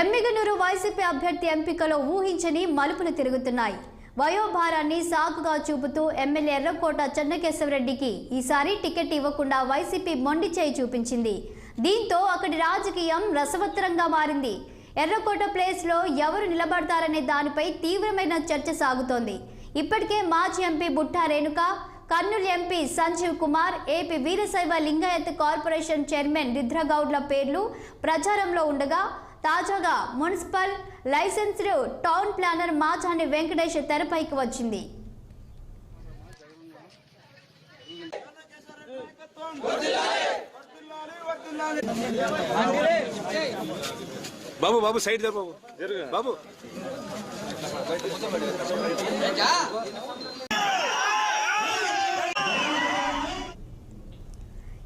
Emmiganur YCP అభ్యర్థి ఎంపికలో ఊహించని మలుపులు తిరుగుతున్నాయి. వయోభారాన్ని సాకుగా చూపుతూ ఎమ్మెల్యే ఎర్రకోట చెన్నకేశవరెడ్డికి ఈసారి టికెట్ ఇవ్వకుండా వైసీపీ మొండి చేయి చూపించింది. దీంతో అక్కడి రాజకీయం రసవత్తరంగా మారింది. ఎర్రకోట ప్లేస్లో ఎవరు నిలబడతారనే దానిపై తీవ్రమైన చర్చ సాగుతోంది. ఇప్పటికే మాజీ MP Butta Renuka, Kurnool MP Sanjeev Kumar, AP Veerashaiva Lingayat corporation chairman రుద్రగౌడ్ల పేర్లు ప్రచారంలో ఉండగా తాజాగా municipal licensed town planner Machani Venkatesh తెరపైకి వచ్చింది. బాబు బాబు సైడ్ బాబు బాబు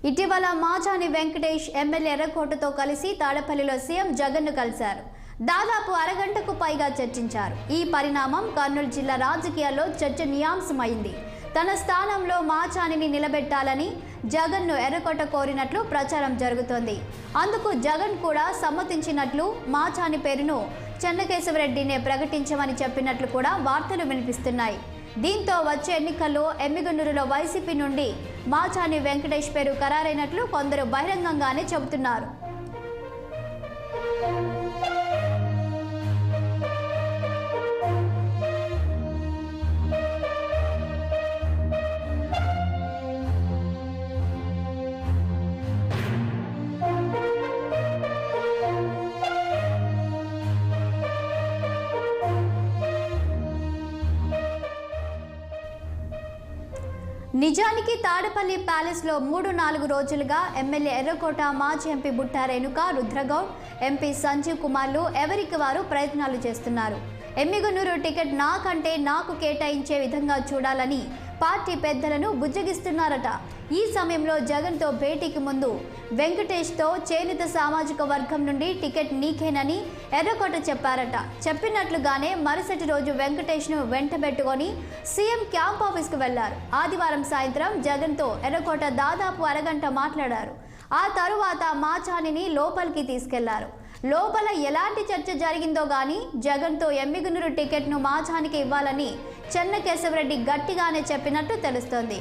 ఇటీవల మాచాని వెంకటేష్ ఎమ్మెల్యే ఎర్రకోటతో కలిసి తాడపల్లిలో సీఎం జగన్ను కలిశారు. దాదాపు అరగంటకు పైగా చర్చించారు. ఈ పరిణామం కర్నూలు జిల్లా రాజకీయాల్లో చర్చనీయాంశమైంది. తన స్థానంలో మాచానిని నిలబెట్టాలని జగన్ను ఎర్రకోట కోరినట్లు ప్రచారం జరుగుతోంది. అందుకు జగన్ కూడా సమ్మతించినట్లు, మాచాని పేరును చెన్నకేశవరెడ్డినే ప్రకటించమని చెప్పినట్లు కూడా వార్తలు వినిపిస్తున్నాయి. దీంతో వచ్చే ఎన్నికల్లో ఎమ్మిగనూరులో వైసీపీ నుండి మాచాని వెంకటేష్ పేరు ఖరారైనట్లు కొందరు బహిరంగంగానే చెబుతున్నారు. నిజానికి తాడపల్లి ప్యాలెస్లో 3-4 రోజులుగా ఎమ్మెల్యే ఎర్రకోట, మాజీ ఎంపీ బుట్టా రేణుక, రుద్రగౌడ్, ఎంపీ సంజీవ్ కుమార్లు ఎవరికి వారు ప్రయత్నాలు చేస్తున్నారు. ఎమ్మిగనూరు టికెట్ నాకంటే నాకు కేటాయించే విధంగా చూడాలని పార్టీ పెద్దలను బుజ్జగిస్తున్నారట. ఈ సమయంలో జగన్తో భేటీకి ముందు వెంకటేష్తో చేనేత సామాజిక వర్గం నుండి టికెట్ నీకేనని ఎర్రకోట చెప్పారట. చెప్పినట్లుగానే మరుసటి రోజు వెంకటేష్ను వెంటబెట్టుకొని సీఎం క్యాంప్ ఆఫీస్కు వెళ్లారు. ఆదివారం సాయంత్రం జగన్తో ఎర్రకోట దాదాపు అరగంట మాట్లాడారు. ఆ తరువాత మాచానిని లోపలికి తీసుకెళ్లారు. లోపల ఎలాంటి చర్చ జరిగిందో గానీ జగన్తో ఎమ్మిగనూరు టికెట్ను మాచానికి ఇవ్వాలని చెన్నకేశవరెడ్డి గట్టిగానే చెప్పినట్టు తెలుస్తోంది.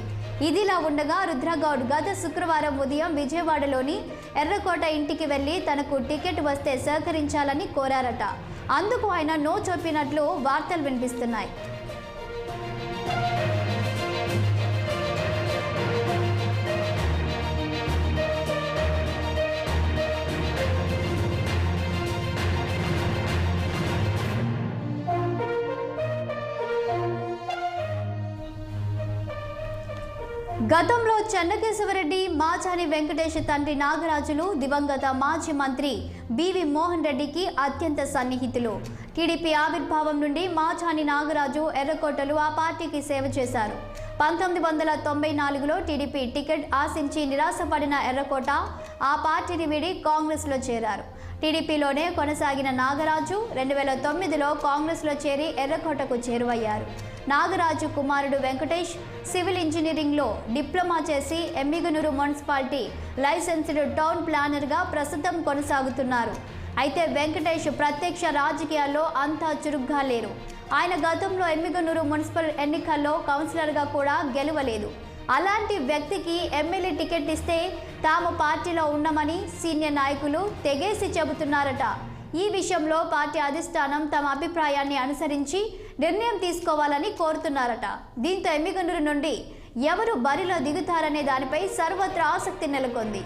ఇదిలా ఉండగా రుద్రగౌడ్ గత శుక్రవారం ఉదయం విజయవాడలోని ఎర్రకోట ఇంటికి వెళ్లి తనకు టికెట్ వస్తే సహకరించాలని కోరారట. అందుకు ఆయన నో చెప్పినట్లు వార్తలు వినిపిస్తున్నాయి. గతంలో చెన్నకేశవరెడ్డి, మాచాని వెంకటేష్ తండ్రి నాగరాజులు దివంగత మాజీ మంత్రి బివి మోహన్ రెడ్డికి అత్యంత సన్నిహితులు. టీడీపీ ఆవిర్భావం నుండి మాచాని నాగరాజు, ఎర్రకోటలు ఆ పార్టీకి సేవ చేశారు. 1994లో టీడీపీ టికెట్ ఆశించి నిరాశపడిన ఎర్రకోట ఆ పార్టీని వీడి కాంగ్రెస్లో చేరారు. టీడీపీలోనే కొనసాగిన నాగరాజు 2009లో కాంగ్రెస్లో చేరి ఎర్రకోటకు చేరువయ్యారు. నాగరాజు కుమారుడు వెంకటేష్ సివిల్ ఇంజనీరింగ్లో డిప్లొమా చేసి ఎమ్మిగనూరు మున్సిపాలిటీ లైసెన్స్డ్ టౌన్ ప్లానర్గా ప్రస్తుతం కొనసాగుతున్నారు. అయితే వెంకటేష్ ప్రత్యక్ష రాజకీయాల్లో అంతా చురుగ్గా లేరు. ఆయన గతంలో ఎమ్మిగనూరు మున్సిపల్ ఎన్నికల్లో కౌన్సిలర్గా కూడా గెలవలేదు. అలాంటి వ్యక్తికి ఎమ్మెల్యే టికెట్ ఇస్తే తాము పార్టీలో ఉన్నామని సీనియర్ నాయకులు తెగేసి చెబుతున్నారట. ఈ విషయంలో పార్టీ అధిష్టానం తమ అభిప్రాయాన్ని అనుసరించి నిర్ణయం తీసుకోవాలని కోరుతున్నారట. దీంతో ఎమ్మిగనూరు నుండి ఎవరు బరిలో దిగుతారనే దానిపై సర్వత్రా ఆసక్తి నెలకొంది.